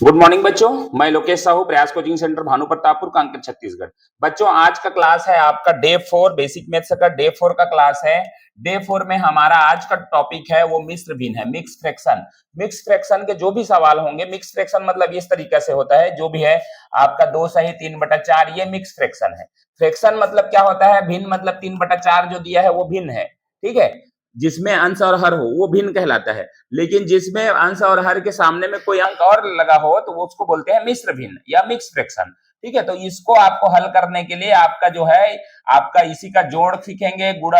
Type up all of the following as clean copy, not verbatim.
Good morning बच्चों, मैं लोकेश साहू, प्रयास कोचिंग सेंटर भानु प्रतापपुर, कांकेर, छत्तीसगढ़। बच्चों, आज का क्लास है आपका डे 4 बेसिक मैथ्स का डे 4 का क्लास है। डे 4 में हमारा आज का टॉपिक है वो मिश्र भिन्न है, मिक्स फ्रैक्शन। मिक्स फ्रैक्शन के जो भी सवाल होंगे, मिक्स फ्रैक्शन मतलब इस तरीके से होता है, जो भी है आपका 2 सही 3/4, ये मिक्स फ्रैक्शन है। फ्रैक्शन मतलब क्या होता है? भिन्न मतलब 3/4 जो दिया है वो भिन्न है, ठीक है। जिसमें अंश और हर हो वो भिन्न कहलाता है, लेकिन जिसमें अंश और हर के सामने में कोई अंक और लगा हो तो वो उसको बोलते हैं मिश्र भिन्न या मिक्स फ्रैक्शन, ठीक है। तो इसको आपको हल करने के लिए आपका जो है आपका इसी का जोड़ सीखेंगे, गुणा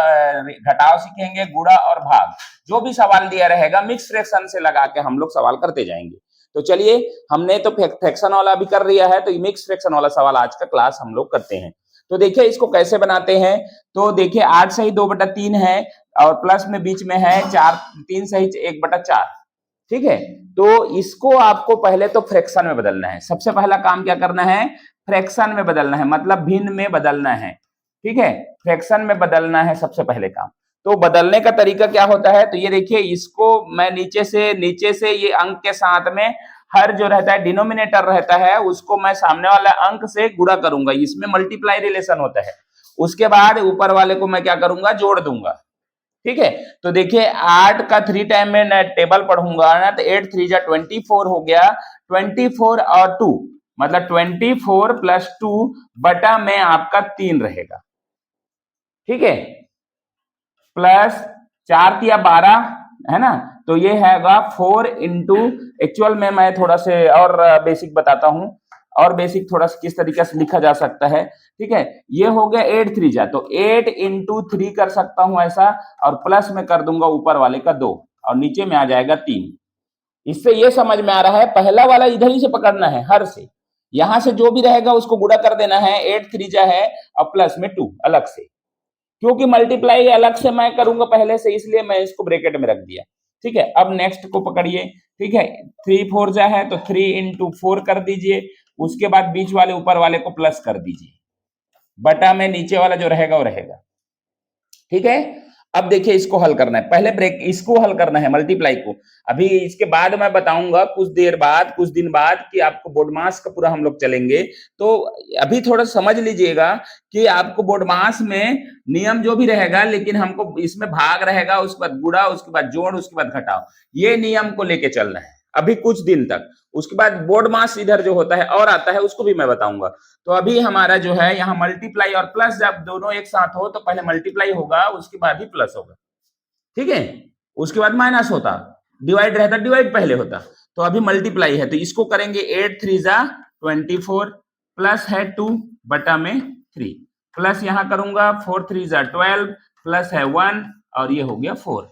घटाव सीखेंगे, गुणा और भाग। जो भी सवाल दिया रहेगा मिक्स फ्रैक्शन से लगा के हम लोग सवाल करते जाएंगे। तो चलिए, हमने तो फ्रैक्शन वाला भी कर लिया है, तो मिक्स फ्रैक्शन वाला सवाल आज का क्लास हम लोग करते हैं। तो देखिए इसको कैसे बनाते हैं। तो देखिए 8 सही 2/3 है और प्लस में बीच में है 4, 3 सही 1/4, ठीक है। तो इसको आपको पहले तो फ्रैक्शन में बदलना है। सबसे पहला काम क्या करना है? फ्रैक्शन में बदलना है, मतलब भिन्न में बदलना है, ठीक है। फ्रैक्शन में बदलना है सबसे पहले काम। तो बदलने का तरीका क्या होता है? तो ये देखिए, इसको मैं नीचे से ये अंक के साथ में हर जो रहता है डिनोमिनेटर रहता है उसको मैं सामने वाला अंक से गुणा करूंगा, इसमें मल्टीप्लाई रिलेशन होता है। उसके बाद ऊपर वाले को मैं क्या करूंगा? जोड़ दूंगा, ठीक है। तो देखिए 8 का 3 टाइम में मैं टेबल पढ़ूंगा ना, तो 8 3 जा 24 हो गया। 24 और 2 मतलब 24 प्लस 2 बटा में आपका 3 रहेगा, ठीक है। प्लस 4 या 12 है ना, तो ये हैगा 4 इंटू, एक्चुअल में मैं थोड़ा से और बेसिक बताता हूं, और बेसिक थोड़ा सा किस तरीके से लिखा जा सकता है, ठीक है। ये हो गया 8 3 जा, तो 8 इंटू 3 कर सकता हूं ऐसा, और प्लस में कर दूंगा ऊपर वाले का 2 और नीचे में आ जाएगा 3। इससे ये समझ में आ रहा है, पहला वाला इधर ही से पकड़ना है, हर से यहां से जो भी रहेगा उसको गुणा कर देना है। 8 3 जा है और प्लस में 2 अलग से, क्योंकि मल्टीप्लाई अलग से मैं करूंगा पहले से, इसलिए मैं इसको ब्रैकेट में रख दिया, ठीक है। अब नेक्स्ट को पकड़िए, ठीक है। 3 4 जा है तो 3 इंटू 4 कर दीजिए, उसके बाद बीच वाले ऊपर वाले को प्लस कर दीजिए, बटा में नीचे वाला जो रहेगा वो रहेगा, ठीक है। अब देखिए इसको हल करना है, पहले ब्रेक इसको हल करना है मल्टीप्लाई को। अभी इसके बाद मैं बताऊंगा कुछ देर बाद, कुछ दिन बाद, कि आपको बोर्डमास का पूरा हम लोग चलेंगे। तो अभी थोड़ा समझ लीजिएगा कि आपको बोर्डमास में नियम जो भी रहेगा, लेकिन हमको इसमें भाग रहेगा, उसके बाद गुणा, उसके बाद जोड़, उसके बाद घटाव, ये नियम को लेके चलना है अभी कुछ दिन तक। उसके बाद बोर्ड मास इधर जो होता है और आता है, उसको भी मैं बताऊंगा। तो अभी हमारा जो है यहाँ मल्टीप्लाई और प्लस जब दोनों एक साथ हो तो पहले मल्टीप्लाई होगा, उसके बाद ही प्लस होगा, ठीक है। उसके बाद माइनस होता, डिवाइड रहता, डिवाइड पहले होता। तो अभी मल्टीप्लाई है, तो इसको करेंगे 8 3 जा 24, प्लस है 2 बटा में 3, प्लस यहां करूंगा 4 3 जा 12, प्लस है 1 और ये हो गया 4।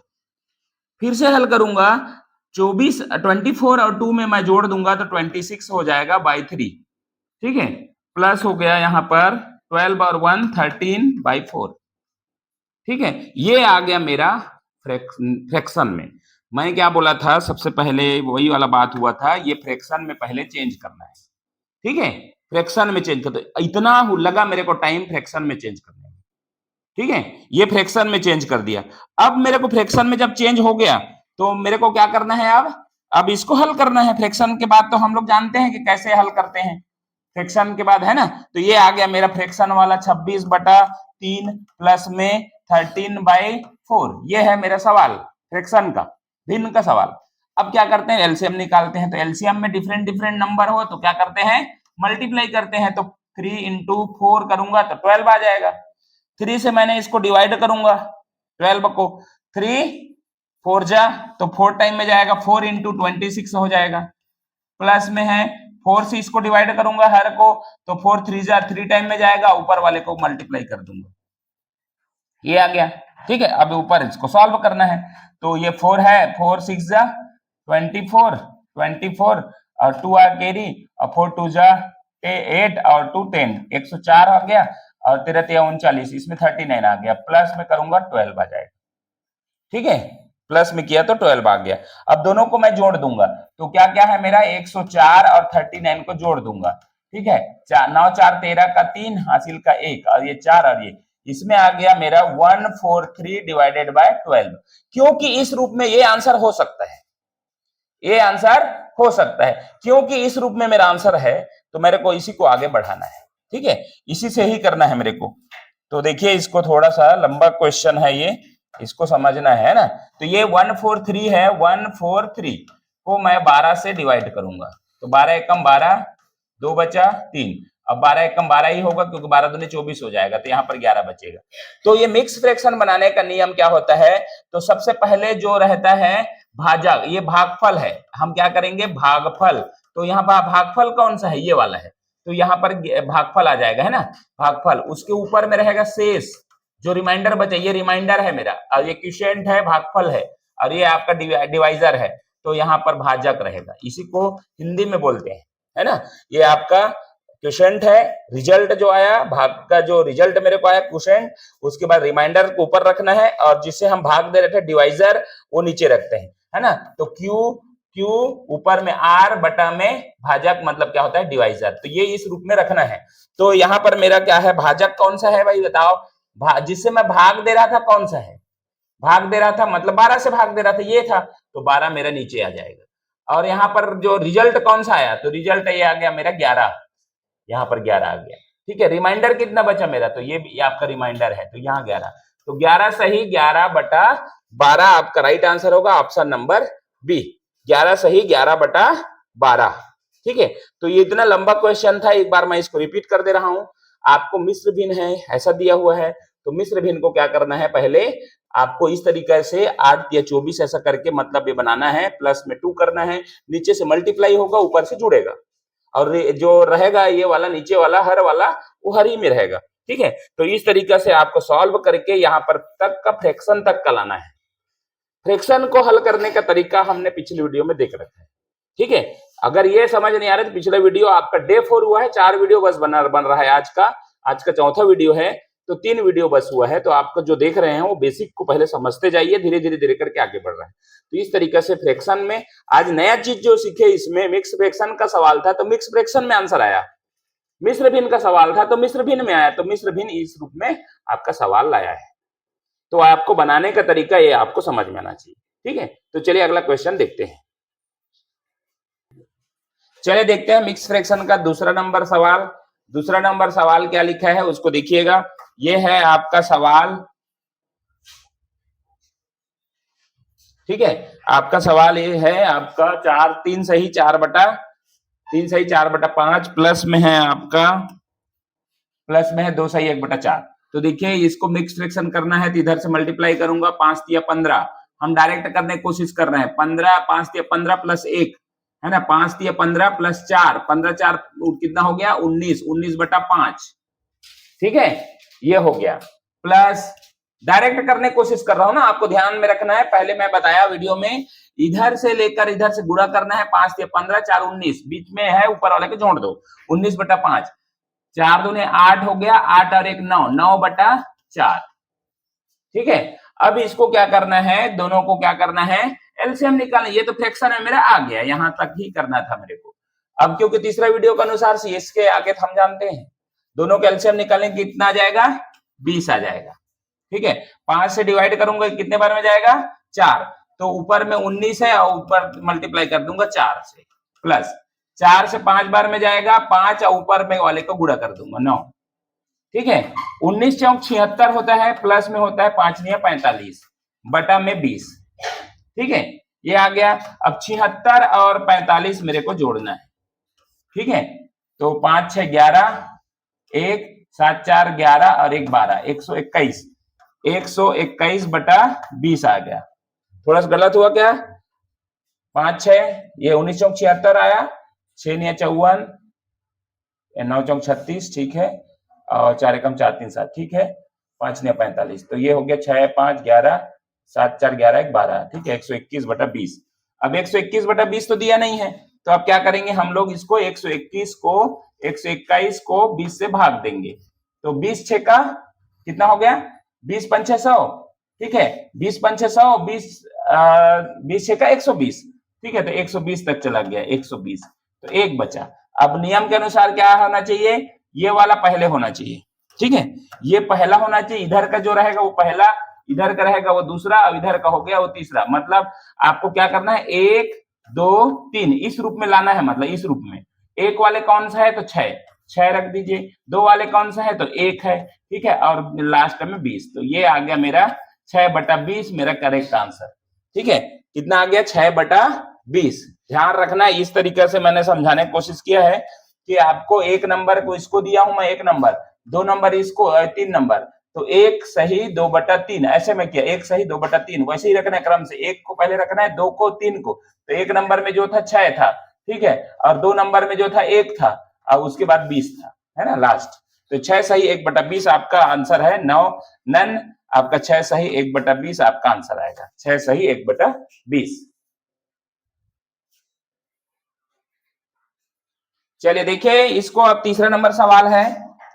फिर से हल करूंगा, 24 और 2 में मैं जोड़ दूंगा तो 26 हो जाएगा बाई 3, ठीक है। प्लस हो गया यहाँ पर 12 और 1 13/4, ठीक है। ये आ गया मेरा फ्रैक्शन में। मैं क्या बोला था सबसे पहले, वही वाला बात हुआ था, ये फ्रैक्शन में पहले चेंज करना है, ठीक है। फ्रैक्शन में चेंज कर, इतना लगा मेरे को टाइम फ्रैक्शन में चेंज करने में, ठीक है। ये फ्रैक्शन में चेंज कर दिया। अब मेरे को फ्रैक्शन में जब चेंज हो गया तो मेरे को क्या करना है? अब इसको हल करना है। फ्रैक्शन के बाद तो हम लोग जानते हैं कि कैसे हल करते हैं, फ्रैक्शन के बाद, है ना। तो ये आ गया मेरा फ्रैक्शन वाला 26/3 प्लस में 13/4, ये है मेरा सवाल फ्रैक्शन का, भिन्न का सवाल। अब क्या करते हैं? एलसीएम निकालते हैं। तो एलसीएम में डिफरेंट डिफरेंट नंबर हो तो क्या करते हैं? मल्टीप्लाई करते हैं। तो 3 इंटू 4 करूंगा तो 12 आ जाएगा। 3 से मैंने इसको डिवाइड करूंगा, 12 को 3 4 जा तो 4 टाइम में जाएगा, 4 इंटू 26 हो जाएगा। प्लस में है 4 से इसको डिवाइड करूंगा हर को, तो 4 3 जा 3 टाइम में जाएगा, ऊपर वाले को मल्टीप्लाई कर दूंगा, ये आ गया, ठीक है। अब ऊपर इसको सॉल्व करना है। तो ये 4 है, 4 6 जा 24, 24 और 2 आ कैरी, और 4 2 जा 8 और 2 10, 104 आ गया, और 13 39, इसमें 39 आ गया। प्लस में करूंगा 12 आ जाएगा, ठीक है। प्लस में किया तो 12 आ गया। अब दोनों को मैं जोड़ दूंगा, तो क्या क्या है मेरा? 104 और 39 को जोड़ दूंगा, ठीक है। 9 4 13 का 3, हासिल का 1, और ये 4 और ये, इसमें आ गया मेरा 143 डिवाइडेड बाय 12, क्योंकि इस रूप में ये आंसर हो सकता है, ये आंसर हो सकता है, क्योंकि इस रूप में मेरा आंसर है तो मेरे को इसी को आगे बढ़ाना है, ठीक है, इसी से ही करना है मेरे को। तो देखिए इसको थोड़ा सा लंबा क्वेश्चन है ये, इसको समझना है ना। तो ये 143 है, 143 को मैं 12 से डिवाइड करूंगा, तो 12 एकम 12, 2 बचा 3, अब 12 एकम 12 ही होगा क्योंकि 12 दूनी 24 हो जाएगा, तो यहाँ पर 11 बचेगा। तो ये मिक्स फ्रैक्शन बनाने का नियम क्या होता है, तो सबसे पहले जो रहता है भाजक, ये भागफल है, हम क्या करेंगे भागफल, तो यहाँ पर भागफल कौन सा है, ये वाला है, तो यहाँ पर भागफल आ जाएगा, है ना, भागफल, उसके ऊपर में रहेगा शेष, जो रिमाइंडर बचे, ये रिमाइंडर है मेरा, और ये क्वोशिएंट है, भागफल है, और ये आपका डिवाइजर है, तो यहाँ पर भाजक रहेगा, इसी को हिंदी में बोलते हैं, है ना। ये आपका क्वोशिएंट है, रिजल्ट जो आया, भाग का जो रिजल्ट मेरे को आया क्वोशिएंट, उसके बाद रिमाइंडर को ऊपर रखना है, और जिससे हम भाग दे रहे थे डिवाइजर, वो नीचे रखते हैं, है ना। तो क्यू ऊपर में आर बटा में भाजक, मतलब क्या होता है डिवाइजर, तो ये इस रूप में रखना है। तो यहाँ पर मेरा क्या है, भाजक कौन सा है भाई बताओ, जिससे मैं भाग दे रहा था कौन सा है, भाग दे रहा था मतलब 12 से भाग दे रहा था, ये था, तो 12 मेरा नीचे आ जाएगा। और यहाँ पर जो रिजल्ट कौन सा आया, तो रिजल्ट ये आ गया मेरा 11, यहाँ पर 11 आ गया, ठीक है। रिमाइंडर कितना बचा मेरा, तो ये आपका रिमाइंडर है, तो यहाँ 11, तो 11 सही 11 बटा 12 आपका राइट आंसर होगा, ऑप्शन नंबर बी, 11 सही 11 बटा 12, ठीक है। तो ये इतना लंबा क्वेश्चन था, एक बार मैं इसको रिपीट कर दे रहा हूं। आपको मिश्र भिन्न है ऐसा दिया हुआ है, तो मिश्र भिन्न को क्या करना है, पहले आपको इस तरीके से 8 या 24 ऐसा करके मतलब ये बनाना है, प्लस में 2 करना है, नीचे से मल्टीप्लाई होगा, ऊपर से जुड़ेगा, और जो रहेगा ये वाला नीचे वाला हर वाला वो हर ही में रहेगा, ठीक है। तो इस तरीके से आपको सॉल्व करके यहाँ पर तक का फ्रैक्शन तक का लाना है। फ्रैक्शन को हल करने का तरीका हमने पिछली वीडियो में देख रखा है, ठीक है। अगर ये समझ नहीं आ रहा तो पिछला वीडियो आपका डे 4 हुआ है, 4 वीडियो बस बन रहा है, आज का चौथा वीडियो है, तो 3 वीडियो बस हुआ है। तो आपको जो देख रहे हैं वो बेसिक को पहले समझते जाइए, धीरे धीरे करके आगे बढ़ रहा है। तो इस तरीके से फ्रैक्शन में आज नया चीज जो सीखे, इसमें मिक्स फ्रैक्शन का सवाल था तो मिक्स फ्रैक्शन में आंसर आया, मिश्र भिन्न का सवाल था तो मिश्र भिन्न में आया, तो मिश्र भिन्न इस रूप में आपका सवाल लाया है। तो आपको बनाने का तरीका ये आपको समझ में आना चाहिए, ठीक है। तो चलिए अगला क्वेश्चन देखते हैं। चलिए देखते हैं मिक्स फ्रैक्शन का दूसरा नंबर सवाल। दूसरा नंबर सवाल क्या लिखा है उसको देखिएगा। ये है आपका सवाल, ठीक है। आपका सवाल ये है आपका 3 सही 4 बटा 5 प्लस में है आपका, प्लस में है 2 सही 1 बटा 4। तो देखिए इसको मिक्स फ्रैक्शन करना है तो इधर से मल्टीप्लाई करूंगा, 5 या 15, हम डायरेक्ट करने की कोशिश कर रहे हैं, 15 5 या 15 प्लस 1 है ना, 5 या 15 प्लस 4, 15 4 कितना हो गया 19, 19 बटा 5, ठीक है, ये हो गया। प्लस डायरेक्ट करने की कोशिश कर रहा हूं ना, आपको ध्यान में रखना है, पहले मैं बताया वीडियो में इधर से लेकर इधर से गुणा करना है, 5 या 15 4 19, बीच में है ऊपर वाले को जोड़ दो, 19 बटा 5, 4 दूने 8 हो गया, 8 और 1 9, 9 बटा 4, ठीक है। अब इसको क्या करना है, दोनों को क्या करना है, एलसीएम निकालना। ये तो फ्रैक्शन है मेरा आ गया, यहां तक ही करना था मेरे को। अब क्योंकि तीसरा वीडियो के अनुसार सीएस के आगे हम जानते हैं, दोनों का एलसीएम निकालने कितना आ जाएगा, 20 आ जाएगा, ठीक है। 5 से डिवाइड करूंगा कितने बार में जाएगा 4, तो ऊपर में 19 है और ऊपर मल्टीप्लाई कर दूंगा 4 से, प्लस 4 से 5 बार में जाएगा 5 और ऊपर में वाले को गुणा कर दूंगा 9, ठीक है। 19 चौक 76 होता है, प्लस में होता है 5 9 45 बटा में 20, ठीक है, ये आ गया। अब 76 और 45 मेरे को जोड़ना है, ठीक है। तो 5 6 11, 1 7 4 11 और 1 12, 121, 121 बटा 20 आ गया। थोड़ा सा गलत हुआ क्या, 5 6 ये 19 चौक 76 आया, 6 9 54, 9 चौक 36, ठीक है, और 4 एकम 4 3 7, ठीक है, 5 9 45, तो ये हो गया 6 5 11 7 4 11 1 12, ठीक है, 121 बटा 20। अब 121 बटा 20 तो दिया नहीं है, तो अब क्या करेंगे हम लोग, इसको 121 को 121 को 20 से भाग देंगे, तो 20 6 का कितना हो गया, 20 5 6 100, ठीक है, 20 5 6 100, 20 6 का 120, ठीक है, तो 120 तक चला गया, 120, तो 1 बचा। अब नियम के अनुसार क्या होना चाहिए, ये वाला पहले होना चाहिए, ठीक है, ये पहला होना चाहिए, इधर का जो रहेगा वो पहला, इधर का रहेगा वो दूसरा, और इधर का हो गया वो तीसरा। मतलब आपको क्या करना है, 1 2 3 इस रूप में लाना है, मतलब इस रूप में। एक वाले कौन सा है तो 6 6 रख दीजिए, 2 वाले कौन सा है तो 1 है, ठीक है, और लास्ट में 20। तो ये आ गया मेरा 6/20 मेरा करेक्ट आंसर। ठीक है, कितना आ गया 6/20। ध्यान रखना, इस तरीके से मैंने समझाने की कोशिश किया है कि आपको एक नंबर को इसको दिया हूं मैं, एक नंबर, 2 नंबर इसको, 3 नंबर, तो 1 सही 2/3 ऐसे में किया, 1 सही 2/3 वैसे ही रखना है क्रम से, 1 को पहले रखना है, 2 को, 3 को। तो एक नंबर में जो था 6 था, ठीक है, और 2 नंबर में जो था 1 था, और उसके बाद 20 था, है ना लास्ट। तो 6 सही 1/20 आपका आंसर है। नन आपका 6 सही 1/20 आपका आंसर आएगा, 6 सही 1/20। चलिए देखिए इसको, अब तीसरा नंबर सवाल है।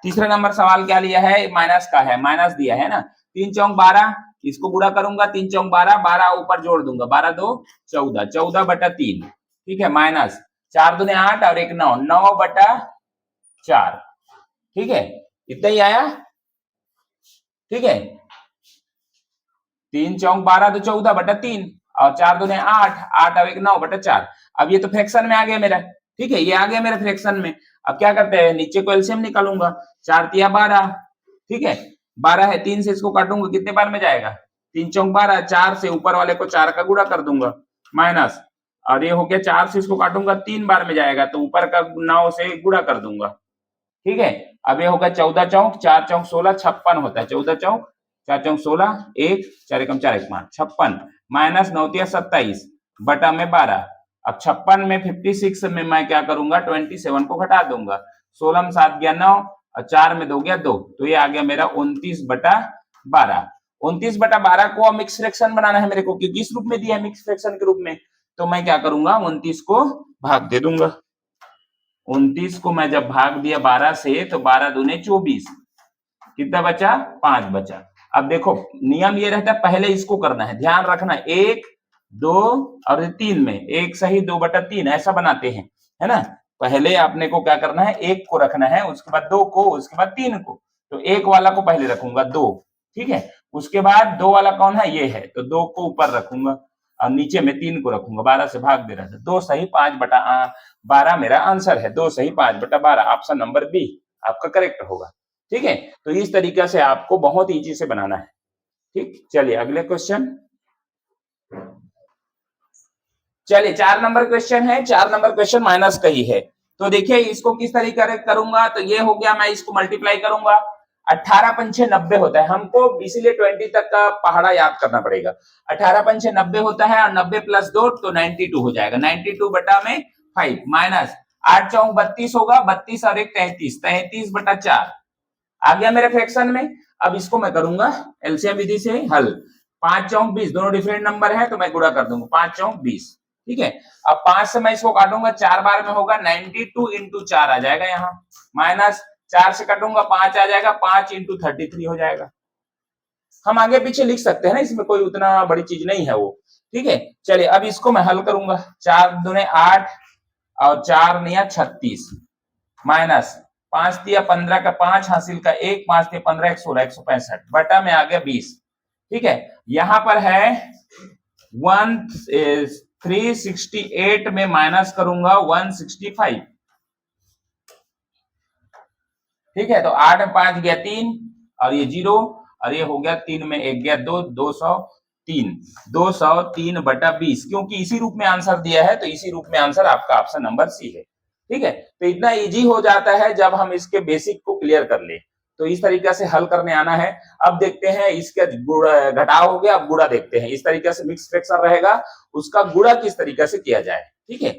तीसरा नंबर सवाल क्या लिया है, माइनस का है, माइनस दिया है ना, 3 चौक 12, इसको गुणा करूंगा, 3 चौक 12, 12 ऊपर जोड़ दूंगा, 12 2 14, 14/3, ठीक है, माइनस 4 दूने 8 और 1 9, 9/4, ठीक है, इतना ही आया, ठीक है, 3 चौक 12 तो 14/3 और 4 दूने 8, 8 और 1 9/4। अब ये तो फ्रैक्शन में आ गया मेरा, ठीक है, ये आ गया मेरे फ्रैक्शन में। अब क्या करते हैं, नीचे को एलसीएम निकालूंगा, 4 तिया 12, ठीक है, 12 है, 3 से इसको काटूंगा, कितने बार में जाएगा, 3 चौक 12, 4 से ऊपर वाले को 4 का गुणा कर दूंगा, माइनस, और ये हो गया 4 से इसको काटूंगा 3 बार में जाएगा, तो ऊपर का 9 से गुणा कर दूंगा, ठीक है। अब ये होगा 14 चौक 4 चौक 16, 56 होता है, 14 चौक 4 चौक 16, 1 4 एकम 4 1 5, 56 माइनस 9 तिया 27 बटा में 12। अब 56 में 56 में मैं क्या करूंगा, 27 को घटा दूंगा, 16 में 7 गया 9 और 4 में 2 गया 2, तो ये आ गया मेरा 29/12। 29/12 को मिक्स फ्रैक्शन बनाना है मेरे को, क्योंकि इस रूप में दिया है मिक्स फ्रैक्शन के रूप में, तो मैं क्या करूंगा, 29 को भाग दे दूंगा। 29 को मैं जब भाग दिया 12 से, तो 12 दूने 24, कितना बचा, 5 बचा। अब देखो नियम ये रहता है, पहले इसको करना है, ध्यान रखना, 1 2 और 3 में 1 सही 2/3 ऐसा बनाते हैं, है ना। पहले आपने को क्या करना है, 1 को रखना है, उसके बाद 2 को, उसके बाद 3 को। तो 1 वाला को पहले रखूंगा 2, ठीक है, उसके बाद 2 वाला कौन है, ये है, तो 2 को ऊपर रखूंगा और नीचे में 3 को रखूंगा, 12 से भाग दे रहा था, 2 सही 5/12 मेरा आंसर है, 2 सही 5/12, ऑप्शन नंबर बी आपका करेक्ट होगा। ठीक है, तो इस तरीके से आपको बहुत इजी से बनाना है। ठीक, चलिए अगले क्वेश्चन। चलिए 4 नंबर क्वेश्चन है, 4 नंबर क्वेश्चन माइनस का ही है। तो देखिए इसको किस तरीके से करूंगा, तो ये हो गया, मैं इसको मल्टीप्लाई करूंगा, 18 पंचे 90 होता है, हमको इसीलिए 20 तक का पहाड़ा याद करना पड़ेगा। 18 पंचे 90 होता है और 90 + 2 तो 92 हो जाएगा, 92 बटा में 5 माइनस 8 चौक 32 होगा, 32 और 1 33, 33/4 आ गया मेरे फ्रैक्शन में। अब इसको मैं करूंगा एलसीएम विधि से हल, 5 चौक 20, दोनों डिफरेंट नंबर है तो मैं गुणा कर दूंगा, 5 चौक 20, ठीक है। अब 5 से मैं इसको काटूंगा, 4 बार में होगा, 92 × 4 आ जाएगा यहाँ, माइनस 4 से काटूंगा 5 आ जाएगा, 5 × 33 हो जाएगा। हम आगे पीछे लिख सकते हैं ना, इसमें कोई उतना बड़ी चीज नहीं है वो, ठीक है। चलिए अब इसको मैं हल करूंगा, 4 दूने 8 और 4 निया 36 माइनस 5 दिया 15 का 5 हासिल का 1, 5 दिया 15 1 16 165 बटा में आ गया 20, ठीक है। यहां पर है 368 में माइनस करूंगा 165, ठीक है। तो 8 में 5 गया 3 और ये 0 और ये हो गया 3 में 1 गया 2, 203, 203/20, क्योंकि इसी रूप में आंसर दिया है तो इसी रूप में आंसर आपका ऑप्शन नंबर सी है, ठीक है। तो इतना इजी हो जाता है जब हम इसके बेसिक को क्लियर कर ले, तो इस तरीके से हल करने आना है। अब देखते हैं इसका घटाव हो गया, अब गुणा देखते हैं, इस तरीके से मिक्स फ्रैक्शन रहेगा, उसका गुणा किस तरीके से किया जाए, ठीक है।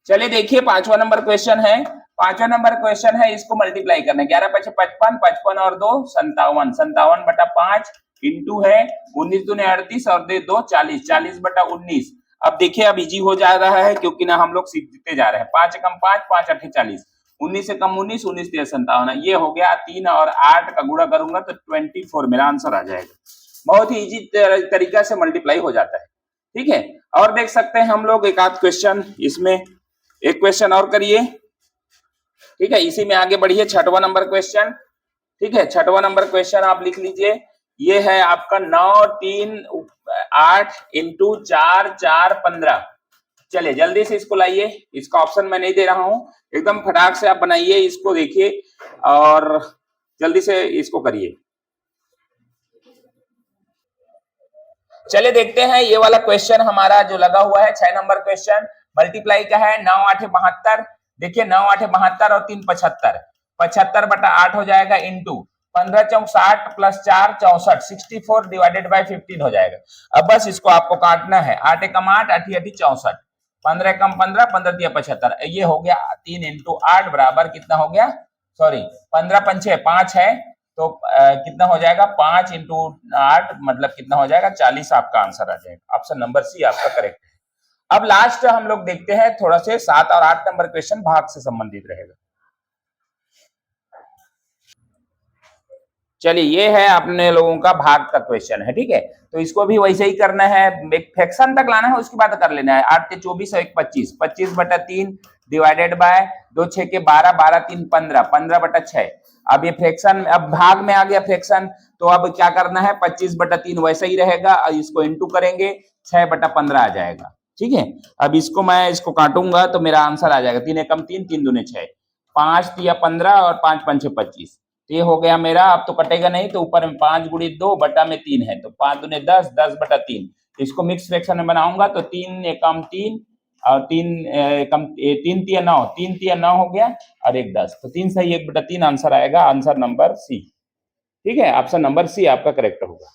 चलिए देखिए 5वां नंबर क्वेश्चन है, 5वां नंबर क्वेश्चन है, इसको मल्टीप्लाई करना है, 11 × 55, 55 और 2 57, 57/5 इंटू है 19 दूने 38 और 2 40, 40/19। अब देखिए अब इजी हो जा रहा है, क्योंकि ना हम लोग सीखते जा रहे हैं, 5 × 5 5 × 8 40, 19 से कम 19, 19 × 57, ये हो गया, 3 और 8 का गुणा करूंगा तो 24 मेरा आंसर आ जाएगा। बहुत ही इजी तरीका से मल्टीप्लाई हो जाता है, ठीक है। और देख सकते हैं हम लोग एक आध क्वेश्चन, इसमें एक क्वेश्चन और करिए, ठीक है, इसी में आगे बढ़िए, 6वां नंबर क्वेश्चन, ठीक है। 6वां नंबर क्वेश्चन आप लिख लीजिए, ये है आपका 9 3 8 इंटू 4 4 15। चलिए जल्दी से इसको लाइए, इसका ऑप्शन मैं नहीं दे रहा हूं, एकदम फटाक से आप बनाइए इसको, देखिए और जल्दी से इसको करिए। चलिए देखते हैं ये वाला क्वेश्चन हमारा जो लगा हुआ है 6 नंबर क्वेश्चन, मल्टीप्लाई का है। 9 8 72, देखिए 9 8 72 और 3 75, 75 बटा 8 हो जाएगा into 15 Chowk 60 plus 4 64, 64 divided by 15 हो जाएगा। अब बस इसको आपको काटना है, 8 एकम 8 8 64, 15 एकम 15 15 दिया 75, ये हो गया 3 इंटू 8 बराबर कितना हो गया, सॉरी 15 पंचे 5 है, तो कितना हो जाएगा 5 इंटू 8 मतलब कितना हो जाएगा 40, आपका आंसर आ जाएगा। ऑप्शन नंबर सी आपका करेक्ट है। अब लास्ट हम लोग देखते हैं थोड़ा से 7 और 8 नंबर क्वेश्चन भाग से संबंधित रहेगा। चलिए ये है अपने लोगों का भाग का क्वेश्चन है, ठीक है, तो इसको भी वैसे ही करना है, एक फ्रैक्शन तक लाना है, उसके बाद कर लेना है। 8 के 24 और 1 25, 25 बटा 3 डिवाइडेड बाय 2 6 के 12, 12 3 15, 15 बटा 6। अब ये फ्रैक्शन, अब भाग में आ गया फ्रैक्शन, तो अब क्या करना है, 25 बटा 3 वैसा ही रहेगा, और इसको इंटू करेंगे 6 बटा 15 आ जाएगा, ठीक है। अब इसको मैं इसको काटूंगा तो मेरा आंसर आ जाएगा 3 एकम 3 3 दूने 6, 5 तिया 15 और 5 पंचे 25, ये हो गया मेरा। अब तो कटेगा नहीं, तो ऊपर में 5 गुणी 2 बटा में 3 है, तो 5 दूने 10, 10 बटा 3। इसको मिक्स फ्रैक्शन में बनाऊंगा तो 3 एकम 3 और 3 एकम 3 तिया 9, 3 तिया 9 हो गया और 1 10, तो 3 सही 1 बटा 3 आंसर आएगा, आंसर नंबर सी, ठीक है, ऑप्शन नंबर सी आपका करेक्ट होगा।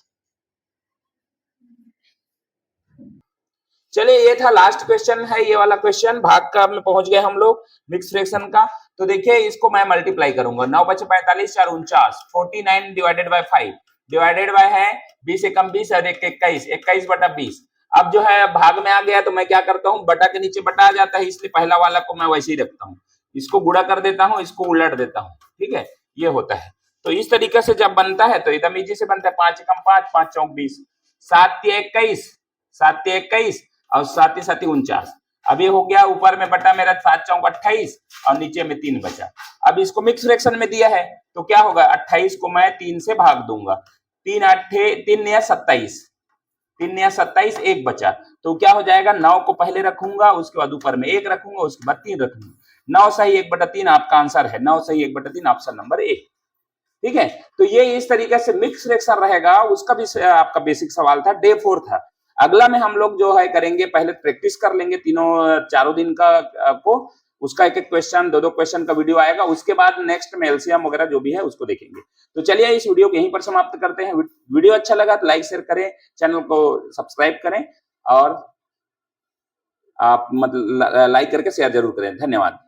चलिए ये था लास्ट क्वेश्चन है, ये वाला क्वेश्चन भाग का में पहुंच गए हम लोग, मिक्स फ्रैक्शन का। तो देखिए इसको मैं मल्टीप्लाई करूंगा, 9 5 45 4 49, 49 डिवाइडेड बाय 5 डिवाइडेड बाय है 20 एकम 20 और 1 21, 21 बटा 20। अब जो है भाग में आ गया तो मैं क्या करता हूँ, बटा के नीचे बटा आ जाता है, इसलिए पहला वाला को मैं वैसे ही रखता हूँ, इसको गुणा कर देता हूँ, इसको उलट देता हूँ, ठीक है, ये होता है। तो इस तरीके से जब बनता है तो एकदम इजी से बनता है, 5 एकम 5 5 चौक 20, 7 21, 7 21 और 7 7 49। अब ये हो गया, ऊपर में बटा मेरा 7 चौक 28 और नीचे में 3 बचा। अब इसको मिक्स फ्रैक्शन में दिया है तो क्या होगा, 28 को मैं 3 से भाग दूंगा, 3 8 3 नया 27, 3 नया 27, 1 बचा, तो क्या हो जाएगा, 9 को पहले रखूंगा, उसके बाद ऊपर में 1 रखूंगा, उसके बाद 3 रखूंगा, 9 सही 1 बटा 3 आपका आंसर है, 9 सही 1 बटा 3 ऑप्शन नंबर ए, ठीक है। तो ये इस तरीके से मिक्स फ्रैक्शन रहेगा, उसका भी आपका बेसिक सवाल था, डे 4 था। अगला में हम लोग जो है करेंगे, पहले प्रैक्टिस कर लेंगे तीनों चारों दिन का को, उसका एक एक क्वेश्चन, दो दो क्वेश्चन का वीडियो आएगा, उसके बाद नेक्स्ट में एलसीएम वगैरह जो भी है उसको देखेंगे। तो चलिए इस वीडियो को यहीं पर समाप्त करते हैं। वीडियो अच्छा लगा तो लाइक शेयर करें, चैनल को सब्सक्राइब करें और आप मतलब लाइक करके शेयर जरूर करें। धन्यवाद।